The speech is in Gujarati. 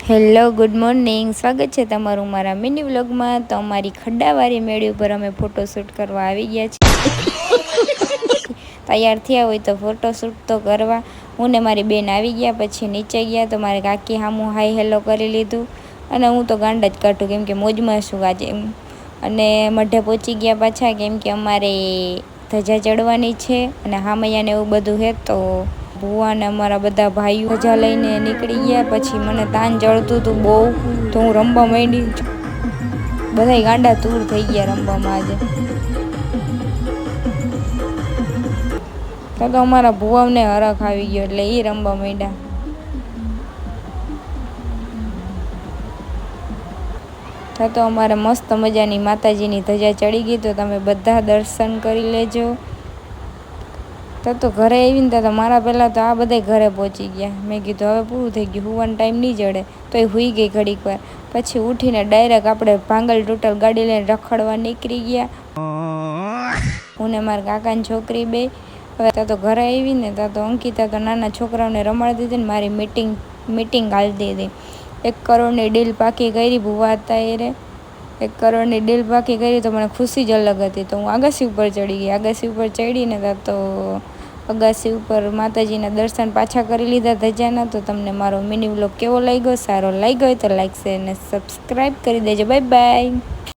હેલો ગુડ મોર્નિંગ, સ્વાગત છે તમારું મારા મિની વ્લોગમાં। તો અમારી ખડ્ડાવાળી મેળી ઉપર અમે ફોટોશૂટ કરવા આવી ગયા છીએ। તૈયાર થયા હોય તો ફોટોશૂટ તો કરવા હું ને મારી બેન આવી ગયા। પછી નીચે ગયા તો મારે કાકી સામું હાઈ હેલો કરી લીધું અને હું તો ગાંડા જ કાઢું કેમ કે મોજમાં છું આજે અને મઢે પહોંચી ગયા પાછા કેમ કે અમારે ધજા ચડવાની છે અને હામૈયાને એવું બધું છે। તો ભુવા ને અમારા બધા ભાઈઓ ધજા લઈને નીકળી ગયા। પછી મને તાન જળતું હતું બહુ, તો હું રમવા માંડી, બધા ગાંડા તૂર થઈ ગયા રમવામાં આજે। તો અમારા ભુવાને હરખ આવી ગયો એટલે એ રમવા માંડ્યા। તો અમારે મસ્ત મજાની માતાજીની ધજા ચડી ગઈ, તો તમે બધા દર્શન કરી લેજો। તો ઘરે આવીને તો મારા પહેલાં તો આ બધા ઘરે પહોંચી ગયા। મેં કીધું હવે પૂરું થઈ ગયું, હુવાનો ટાઈમ નહીં જડે, તો એ હુઈ ગઈ ઘડીક વાર। પછી ઉઠીને ડાયરેક્ટ આપણે ભાંગલ ટોટલ ગાડી લઈને રખડવા નીકળી ગયા, હું ને મારા કાકાની છોકરી બે। હવે તો ઘરે આવીને તો અંકિતા તો નાના છોકરાઓને રમાડતી હતી ને મારી મીટિંગ હાલતી હતી। 1 કરોડની ડીલ પાકી કરી, ભુવા હતા એ 1 કરોડની ડીલ પાકી કરી તો મને ખુશી જ અલગ હતી। તો હું અગાસી ઉપર ચડી ગઈ, અગાસી ઉપર ચડીને તો અગાસી ઉપર માતાજીના દર્શન પાછા કરી લીધા ધજાના। તો તમને મારો મિની વ્લોગ કેવો લાગ્યો? સારો લાગ્યો હોય તો લાઈક શેર અને સબસ્ક્રાઈબ કરી દેજો। Bye bye.